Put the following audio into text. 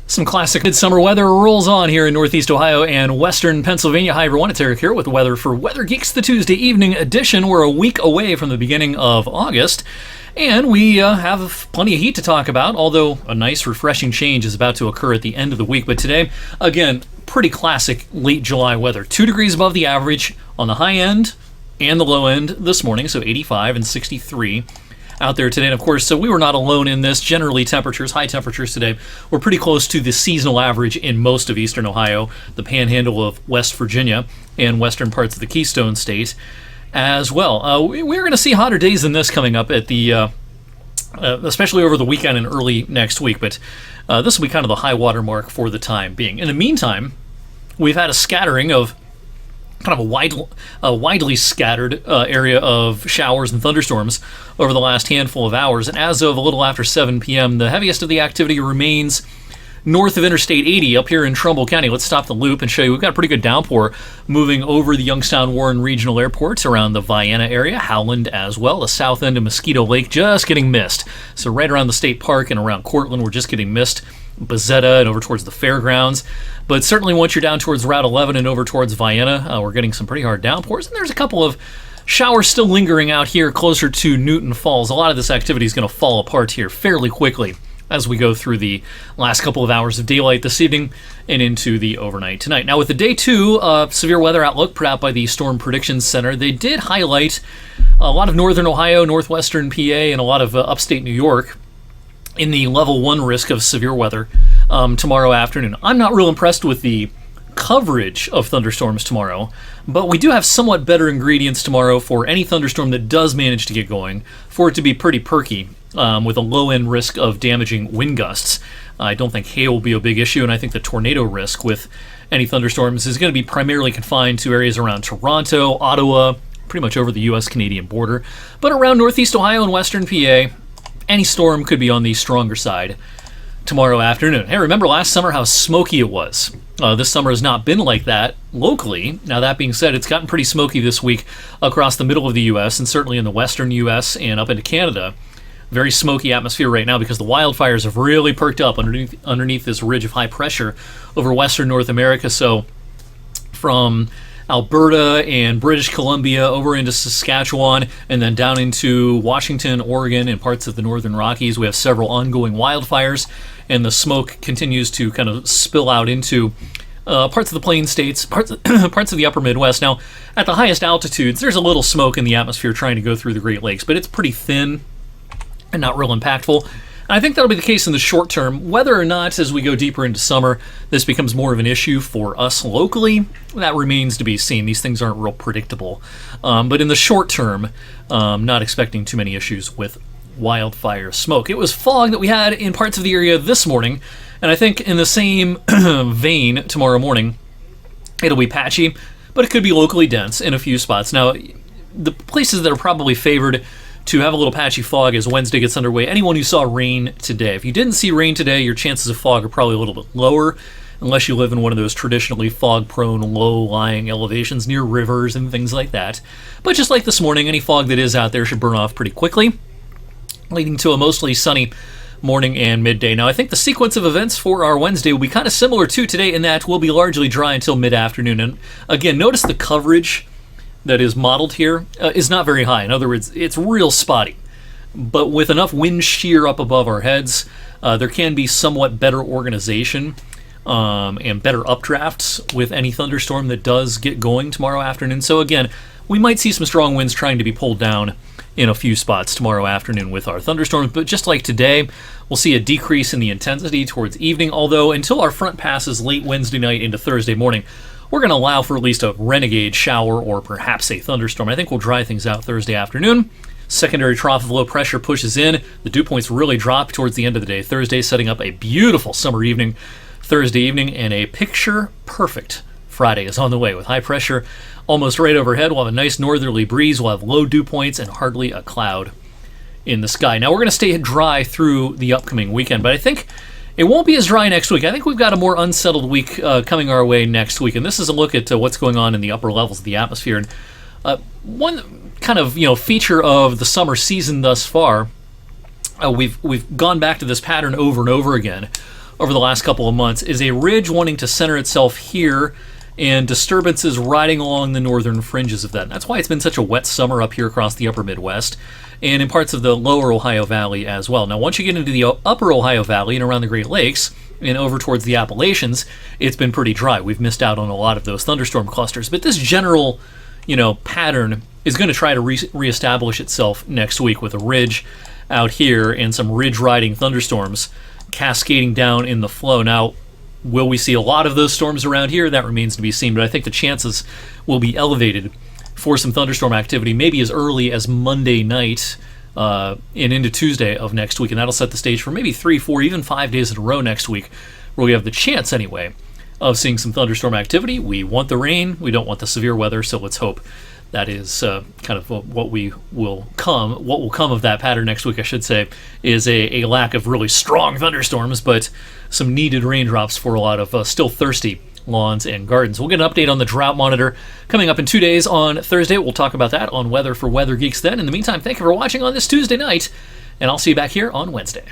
Some classic midsummer weather rolls on here in Northeast Ohio and Western Pennsylvania. Hi everyone, it's Eric here with weather for Weather Geeks, the Tuesday evening edition. We're a week away from the beginning of August, and we have plenty of heat to talk about, although a nice refreshing change is about to occur at the end of the week. But today, again, pretty classic late July weather. 2 degrees above the average on the high end and the low end this morning, so 85 and 63. Out there today, and of course, so we were not alone in this. Generally, high temperatures today, were pretty close to the seasonal average in most of eastern Ohio, the panhandle of West Virginia, and western parts of the Keystone State as well. We're going to see hotter days than this coming up at the, especially over the weekend and early next week, but this will be kind of the high water mark for the time being. In the meantime, we've had a scattering of kind of a widely scattered area of showers and thunderstorms over the last handful of hours. And as of a little after 7 p.m., the heaviest of the activity remains north of Interstate 80 up here in Trumbull County. Let's stop the loop and show you. We've got a pretty good downpour moving over the Youngstown-Warren Regional Airports around the Vienna area, Howland as well. The south end of Mosquito Lake just getting missed. So right around the state park and around Cortland, we're just getting missed. Bezetta and over towards the fairgrounds. But certainly once you're down towards Route 11 and over towards Vienna, we're getting some pretty hard downpours. And there's a couple of showers still lingering out here closer to Newton Falls. A lot of this activity is going to fall apart here fairly quickly as we go through the last couple of hours of daylight this evening and into the overnight tonight. Now with the day 2 severe weather outlook put out by the Storm Prediction Center, they did highlight a lot of northern Ohio, northwestern PA, and a lot of upstate New York in the level 1 risk of severe weather tomorrow afternoon. I'm not real impressed with the coverage of thunderstorms tomorrow, but we do have somewhat better ingredients tomorrow for any thunderstorm that does manage to get going, for it to be pretty perky with a low-end risk of damaging wind gusts. I don't think hail will be a big issue, and I think the tornado risk with any thunderstorms is going to be primarily confined to areas around Toronto, Ottawa, pretty much over the U.S.-Canadian border. But around northeast Ohio and western PA, any storm could be on the stronger side tomorrow afternoon. Hey, remember last summer how smoky it was? This summer has not been like that locally. Now, that being said, it's gotten pretty smoky this week across the middle of the U.S. and certainly in the western U.S. and up into Canada. Very smoky atmosphere right now because the wildfires have really perked up underneath this ridge of high pressure over western North America. So from Alberta and British Columbia over into Saskatchewan and then down into Washington, Oregon, and parts of the northern Rockies, we have several ongoing wildfires, and the smoke continues to kind of spill out into parts of the Plain States, parts of the upper Midwest. Now, at the highest altitudes, there's a little smoke in the atmosphere trying to go through the Great Lakes, but it's pretty thin and not real impactful. And I think that'll be the case in the short term. Whether or not, as we go deeper into summer, this becomes more of an issue for us locally, that remains to be seen. These things aren't real predictable. But in the short term, not expecting too many issues with wildfire smoke. It was fog that we had in parts of the area this morning, and I think in the same vein tomorrow morning, it'll be patchy, but it could be locally dense in a few spots. Now, the places that are probably favored to have a little patchy fog as Wednesday gets underway, anyone who saw rain today. If you didn't see rain today, your chances of fog are probably a little bit lower, unless you live in one of those traditionally fog-prone, low-lying elevations near rivers and things like that. But just like this morning, any fog that is out there should burn off pretty quickly, leading to a mostly sunny morning and midday. Now, I think the sequence of events for our Wednesday will be kind of similar to today in that we'll be largely dry until mid-afternoon. And again, notice the coverage that is modeled here is not very high. In other words, it's real spotty. But with enough wind shear up above our heads, there can be somewhat better organization and better updrafts with any thunderstorm that does get going tomorrow afternoon. So again, we might see some strong winds trying to be pulled down in a few spots tomorrow afternoon with our thunderstorms. But just like today, we'll see a decrease in the intensity towards evening, although until our front passes late Wednesday night into Thursday morning, we're going to allow for at least a renegade shower or perhaps a thunderstorm. I think we'll dry things out Thursday afternoon. Secondary trough of low pressure pushes in. The dew points really drop towards the end of the day Thursday, setting up a beautiful summer evening Thursday evening, and a picture-perfect Friday is on the way with high pressure almost right overhead. We'll have a nice northerly breeze. We'll have low dew points and hardly a cloud in the sky. Now, we're going to stay dry through the upcoming weekend, but I think it won't be as dry next week. I think we've got a more unsettled week coming our way next week, and this is a look at what's going on in the upper levels of the atmosphere. And one kind of feature of the summer season thus far, we've gone back to this pattern over and over again, over the last couple of months is a ridge wanting to center itself here and disturbances riding along the northern fringes of that. And that's why it's been such a wet summer up here across the upper Midwest and in parts of the lower Ohio Valley as well. Now, once you get into the upper Ohio Valley and around the Great Lakes and over towards the Appalachians, it's been pretty dry. We've missed out on a lot of those thunderstorm clusters. But this general, pattern is going to try to reestablish itself next week with a ridge out here and some ridge-riding thunderstorms cascading down in the flow. Now, will we see a lot of those storms around here? That remains to be seen, but I think the chances will be elevated for some thunderstorm activity maybe as early as Monday night and into Tuesday of next week, and that'll set the stage for maybe 3, 4, even 5 days in a row next week, where we have the chance, anyway, of seeing some thunderstorm activity. We want the rain, we don't want the severe weather, so let's hope that is kind of what will come of that pattern next week, I should say, is a lack of really strong thunderstorms, but some needed raindrops for a lot of still thirsty lawns and gardens. We'll get an update on the drought monitor coming up in 2 days on Thursday. We'll talk about that on Weather for Weather Geeks then. In the meantime, thank you for watching on this Tuesday night, and I'll see you back here on Wednesday.